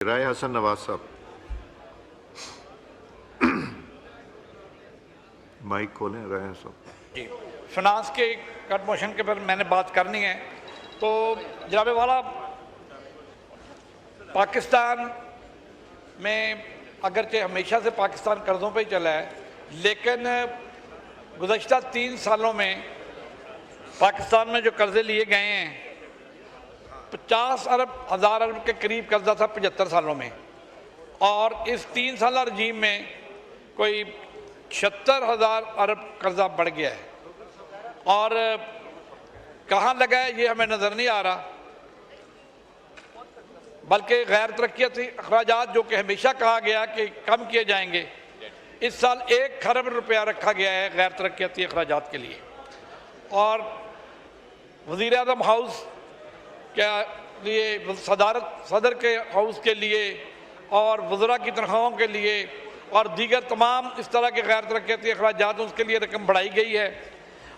राय हसन नवाज साहब, माइक खोलें। राय साहब जी, फिनांस के कट मोशन के पर मैंने बात करनी है। तो जनाब वाला, पाकिस्तान में अगरचे हमेशा से पाकिस्तान कर्ज़ों पे ही चला है, लेकिन गुज़श्ता 3 सालों में पाकिस्तान में जो कर्ज़े लिए गए हैं 50 अरब हज़ार अरब के करीब कर्जा था 75 सालों में, और इस 3 साल रजीम में कोई 76,000 अरब कर्जा बढ़ गया है। और कहाँ लगा है ये हमें नज़र नहीं आ रहा, बल्कि गैर तरक्याती अखराजात जो कि हमेशा कहा गया कि कम किए जाएंगे, इस साल 1 खरब रुपया रखा गया है गैर तरक्याती अखराजात के लिए। और वज़ीर आज़म हाउस के लिए, सदर के हाउस के लिए और वज़रा की तनख्वाहों के लिए और दीगर तमाम इस तरह के गैर तरक्याती अखराजात उसके लिए रकम बढ़ाई गई है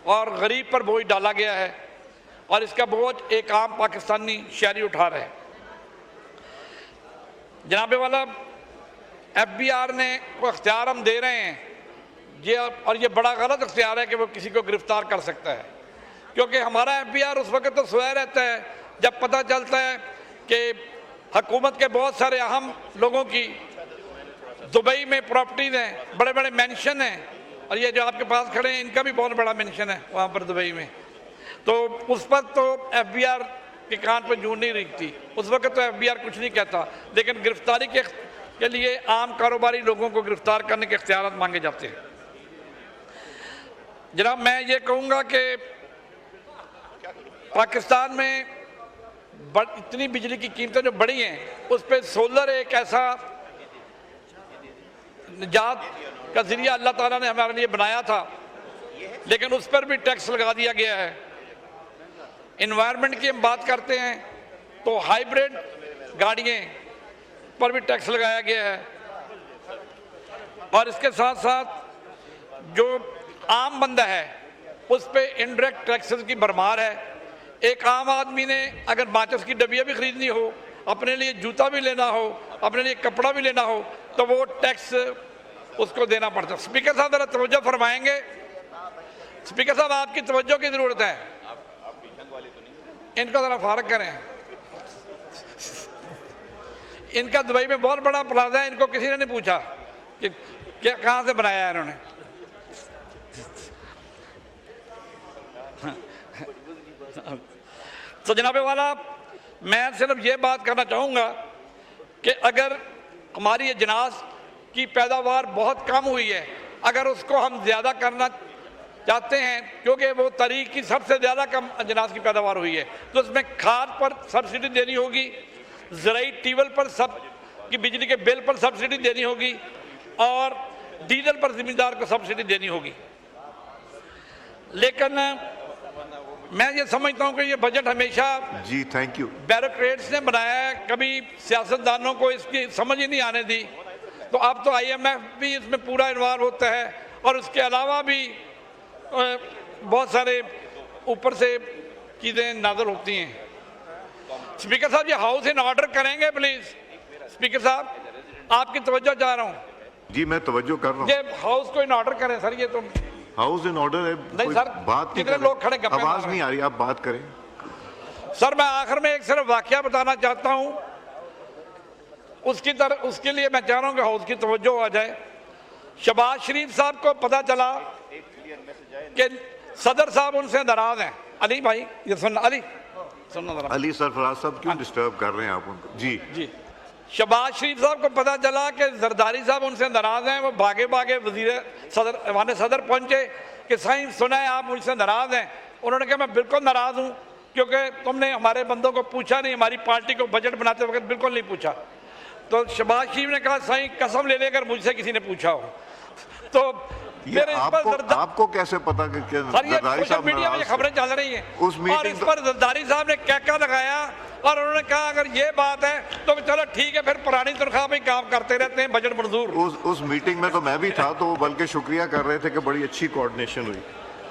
और गरीब पर बोझ डाला गया है, और इसका बोझ एक आम पाकिस्तानी शहरी उठा रहे हैं। जनाबे वाला, FBI ने को अख्तियार हम दे रहे हैं ये, और ये बड़ा गलत अख्तियार है कि वो किसी को गिरफ्तार कर सकता है, क्योंकि हमारा FBI उस वक्त तो सोया रहता है जब पता चलता है कि हुकूमत के बहुत सारे अहम लोगों की दुबई में प्रॉपर्टीज़ हैं, बड़े बड़े मेंशन हैं, और ये जो आपके पास खड़े हैं इनका भी बहुत बड़ा मेंशन है वहाँ पर दुबई में। तो उस पर तो FBI के कान पर जूं नहीं रेंगती, उस वक्त तो FBI कुछ नहीं कहता, लेकिन गिरफ्तारी के लिए आम कारोबारी लोगों को गिरफ्तार करने के इख्तियार मांगे जाते हैं। जनाब, मैं ये कहूँगा कि पाकिस्तान में इतनी बिजली की कीमतें जो बढ़ी हैं, उस पर सोलर एक ऐसा निजात का जरिया अल्लाह ताला ने हमारे लिए बनाया था, लेकिन उस पर भी टैक्स लगा दिया गया है। इन्वायरमेंट की हम बात करते हैं तो हाइब्रिड गाड़ियाँ पर भी टैक्स लगाया गया है, और इसके साथ साथ जो आम बंदा है उस पर इनडायरेक्ट टैक्सेस की भरमार है। एक आम आदमी ने अगर माचिस की डबिया भी खरीदनी हो, अपने लिए जूता भी लेना हो, अपने लिए कपड़ा भी लेना हो, तो वो टैक्स उसको देना पड़ता है। स्पीकर साहब ज़रा तवज्जो फरमाएंगे। स्पीकर साहब, आपकी तवज्जो की ज़रूरत है, इनको ज़रा फारग करें। इनका दुबई में बहुत बड़ा प्लाजा है, इनको किसी ने नहीं पूछा कि क्या कहाँ से बनाया है इन्होंने। तो जनाबे वाला, मैं सिर्फ ये बात करना चाहूँगा कि अगर हमारी अजनास की पैदावार बहुत कम हुई है, अगर उसको हम ज़्यादा करना चाहते हैं, क्योंकि वो तारीख की सबसे ज़्यादा कम अजनास की पैदावार हुई है, तो उसमें खाद पर सब्सिडी देनी होगी, ज़राई ट्यूबवेल पर सब की बिजली के बिल पर सब्सिडी देनी होगी, और डीजल पर ज़मींदार को सब्सिडी देनी होगी। लेकिन मैं ये समझता हूँ कि ये बजट हमेशा जी, थैंक यू, ब्यूरोक्रेट्स ने बनाया है, कभी सियासतदानों को इसकी समझ ही नहीं आने दी। तो अब तो IMF भी इसमें पूरा इन्वॉल्व होता है, और उसके अलावा भी बहुत सारे ऊपर से चीज़ें नाज़िल होती हैं। स्पीकर साहब, ये हाउस इन ऑर्डर करेंगे प्लीज़। स्पीकर साहब, आपकी तवज्जो चाह रहा हूँ। जी मैं तवज्जो कर रहा हूँ। ये हाउस को इन ऑर्डर करें सर, ये तो हाउस इन ऑर्डर है। नहीं सर, बात कितने लोग खड़े, आवाज नहीं आ रही, आप बात करें। सर, मैं आखिर में एक सिर्फ वाकया बताना चाहता हूँ, उसके लिए मैं चाह रहा हूँ कि हाउस की तवज्जो आ जाए। शहबाज शरीफ साहब को पता चला कि सदर साहब उनसे नाराज हैं। अली भाई, ये सुनना, अली सुनना जरा। अली सरफराज साहब क्यों डिस्टर्ब कर रहे हैं आप उनको? जी जी, शहबाज शरीफ साहब को पता चला कि जरदारी साहब उनसे नाराज हैं, वो भागे भागे सदर पहुंचे कि साईं सुना है आप मुझसे नाराज हैं। उन्होंने कहा मैं बिल्कुल नाराज हूं, क्योंकि तुमने हमारे बंदों को पूछा नहीं, हमारी पार्टी को बजट बनाते वक्त बिल्कुल नहीं पूछा। तो शहबाज शरीफ ने कहा साईं कसम ले लेकर मुझसे किसी ने पूछा हो। तो मेरे आपको कैसे पता कि जरदारी साहब, मीडिया में खबरें चल रही हैं, और इस पर जरदारी साहब ने क्या लगाया, और उन्होंने कहा अगर ये बात है तो चलो ठीक है, फिर पुरानी तनख्वाह में काम करते रहते हैं, बजट मंजूर। उस मीटिंग में तो मैं भी था, तो बल्कि शुक्रिया कर रहे थे कि बड़ी अच्छी कोऑर्डिनेशन हुई।